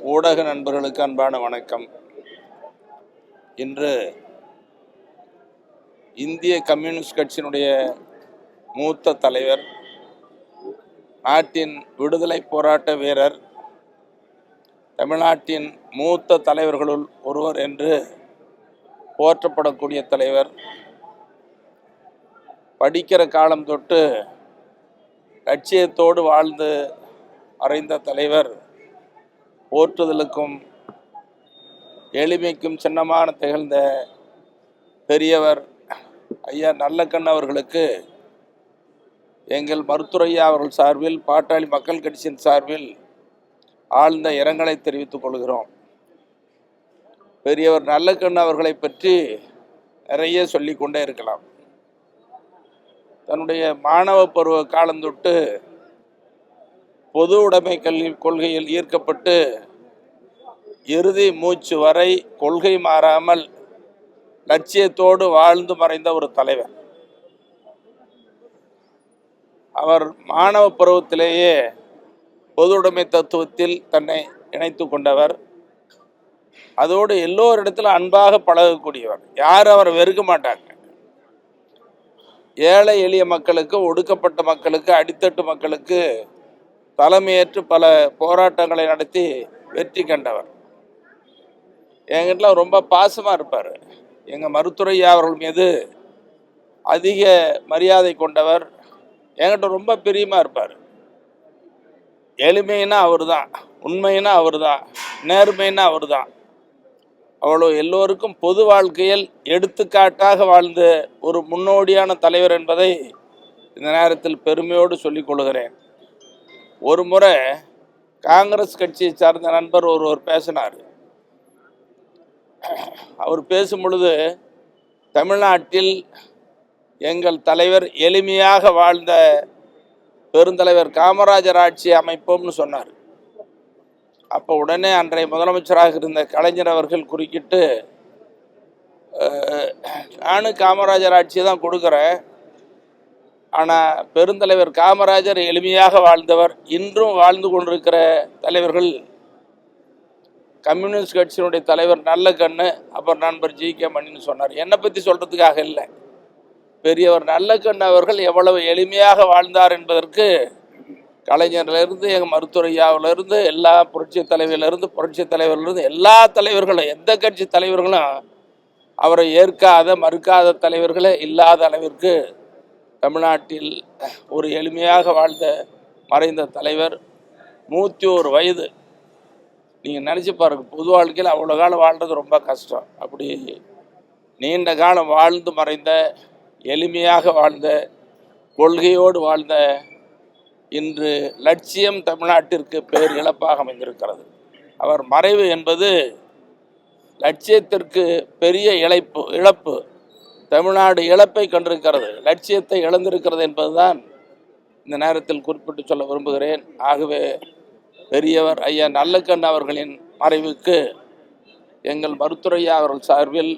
ஊடக நண்பர்களுக்கு அன்பான வணக்கம். இன்று இந்திய கம்யூனிஸ்ட் கட்சியினுடைய மூத்த தலைவர், நாட்டின் விடுதலை போராட்ட வீரர், தமிழ்நாட்டின் மூத்த தலைவர்களுள் ஒருவர் என்று போற்றப்படக்கூடிய தலைவர், படிக்கிற காலம் தொட்டு லட்சியத்தோடு வாழ்ந்து மறைந்த தலைவர், போற்றுதலுக்கும் எளிமைக்கும் சின்னமான திகழ்ந்த பெரியவர் ஐயா நல்லக்கண்ணு அவர்களுக்கு எங்கள் மருத்துவரையா அவர்கள் சார்பில், பாட்டாளி மக்கள் கட்சியின் சார்பில் ஆழ்ந்த இரங்கலை தெரிவித்துக் கொள்கிறோம். பெரியவர் நல்லக்கண்ணு அவர்களை பற்றி நிறைய சொல்லிக்கொண்டே இருக்கலாம். தன்னுடைய மாணவ பருவ காலந்தொட்டு பொது உடைமை கல்வி கொள்கையில் ஈர்க்கப்பட்டு இறுதி மூச்சு வரை கொள்கை மாறாமல் லட்சியத்தோடு வாழ்ந்து மறைந்த ஒரு தலைவர். அவர் மாணவ பருவத்திலேயே பொது உடைமை தத்துவத்தில் தன்னை இணைத்து கொண்டவர். அதோடு எல்லோரிடத்திலும் அன்பாக பழகக்கூடியவர். யாரும் அவரை வெறுக்க மாட்டாங்க. ஏழை எளிய மக்களுக்கு, ஒடுக்கப்பட்ட மக்களுக்கு, அடித்தட்டு மக்களுக்கு தலைமையேற்று பல போராட்டங்களை நடத்தி வெற்றி கண்டவர். என்கிட்ட ரொம்ப பாசமாக இருப்பார். எங்கள் மருத்துவரையா அவர்கள் மீது அதிக மரியாதை கொண்டவர். என்கிட்ட ரொம்ப பிரியமாக இருப்பார். எளிமைன்னா அவர் தான், உண்மைன்னா அவர் தான், நேர்மைன்னா அவர் தான். அவ்வளோ எல்லோருக்கும் பொது வாழ்க்கையில் எடுத்துக்காட்டாக வாழ்ந்த ஒரு முன்னோடியான தலைவர் என்பதை இந்த நேரத்தில் பெருமையோடு சொல்லிக் கொள்கிறேன். ஒரு முறை காங்கிரஸ் கட்சியை சார்ந்த நண்பர் ஒருவர் பேசினார். அவர் பேசும் பொழுது, தமிழ்நாட்டில் எங்கள் தலைவர் எளிமையாக வாழ்ந்த பெருந்தலைவர் காமராஜர் ஆட்சி அமைப்போம்னு சொன்னார். அப்போ உடனே அன்றைய முதலமைச்சராக இருந்த கலைஞர் அவர்கள் குறுக்கிட்டு, நானும் காமராஜர் ஆட்சியை தான் கொடுக்குறேன், ஆனால் பெருந்தலைவர் காமராஜர் எளிமையாக வாழ்ந்தவர். இன்றும் வாழ்ந்து கொண்டிருக்கிற தலைவர்கள் கம்யூனிஸ்ட் கட்சியினுடைய தலைவர் நல்லக்கண்ணு, அப்புறம் நண்பர் ஜி.கே. மணின்னு சொன்னார். என்னை பற்றி சொல்கிறதுக்காக இல்லை, பெரியவர் நல்லக்கண்ணு அவர்கள் எவ்வளவு எளிமையாக வாழ்ந்தார் என்பதற்கு கலைஞர்லேருந்து, எங்கள் மருத்துவரையாவிலிருந்து, எல்லா புரட்சி தலைவர்லேருந்து எல்லா தலைவர்களும், எந்த கட்சி தலைவர்களும் அவரை ஏற்காத மறுக்காத தலைவர்களே இல்லாத அளவிற்கு தமிழ்நாட்டில் ஒரு எளிமையாக வாழ்ந்த மறைந்த தலைவர். 101 வயது. நீங்கள் நினச்சி பாருங்க, பொது வாழ்க்கையில் அவ்வளோ காலம் வாழ்கிறது ரொம்ப கஷ்டம். அப்படி நீண்ட காலம் வாழ்ந்து மறைந்த, எளிமையாக வாழ்ந்த, கொள்கையோடு வாழ்ந்த, இன்று லட்சியம் தமிழ்நாட்டிற்கு பேர் இழப்பாக அமைந்திருக்கிறது. அவர் மறைவு என்பது லட்சியத்திற்கு பெரிய இழப்பு. தமிழ்நாடு இழப்பை கண்டிருக்கிறது, லட்சியத்தை இழந்திருக்கிறது என்பதுதான் இந்த நேரத்தில் குறிப்பிட்டு சொல்ல விரும்புகிறேன். ஆகவே பெரியவர் ஐயா நல்லக்கண்ணு அவர்களின் மறைவுக்கு எங்கள் மருத்துவரையா அவர்கள் சார்பில்,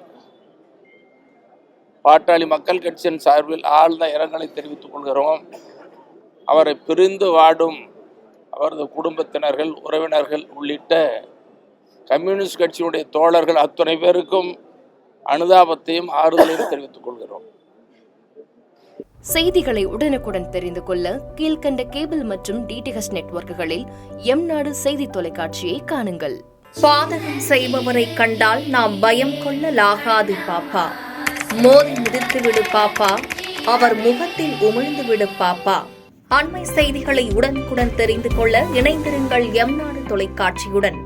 பாட்டாளி மக்கள் கட்சியின் சார்பில் ஆழ்ந்த இரங்கலை தெரிவித்துக் கொள்கிறோம். அவரை பிரிந்து வாடும் அவரது குடும்பத்தினர்கள், உறவினர்கள் உள்ளிட்ட கம்யூனிஸ்ட் கட்சியினுடைய தோழர்கள் அத்தனை பேருக்கும் அனுதாபத்தையும் ஆறுதலையும் தெரிவித்துக் கொள்கிறோம். செய்திகளை உடனுக்குடன் தெரிந்து கொள்ள கீழ்கண்ட கேபிள் மற்றும் டிடிஎச் நெட்வொர்க்குகளில் எம்நாடு செய்தி தொலைக்காட்சியை காணுங்கள். பாதகம் செய்பவரை கண்டால் நாம் பயம் கொள்ளலாகாது பாப்பா. மோதி மிதித்து விடு பாப்பா, அவர் முகத்தில் உமிழ்ந்து விடு பாப்பா. அண்மை செய்திகளை உடனுக்குடன் தெரிந்து கொள்ள இணைந்திருங்கள் எம்நாடு தொலைக்காட்சியுடன்.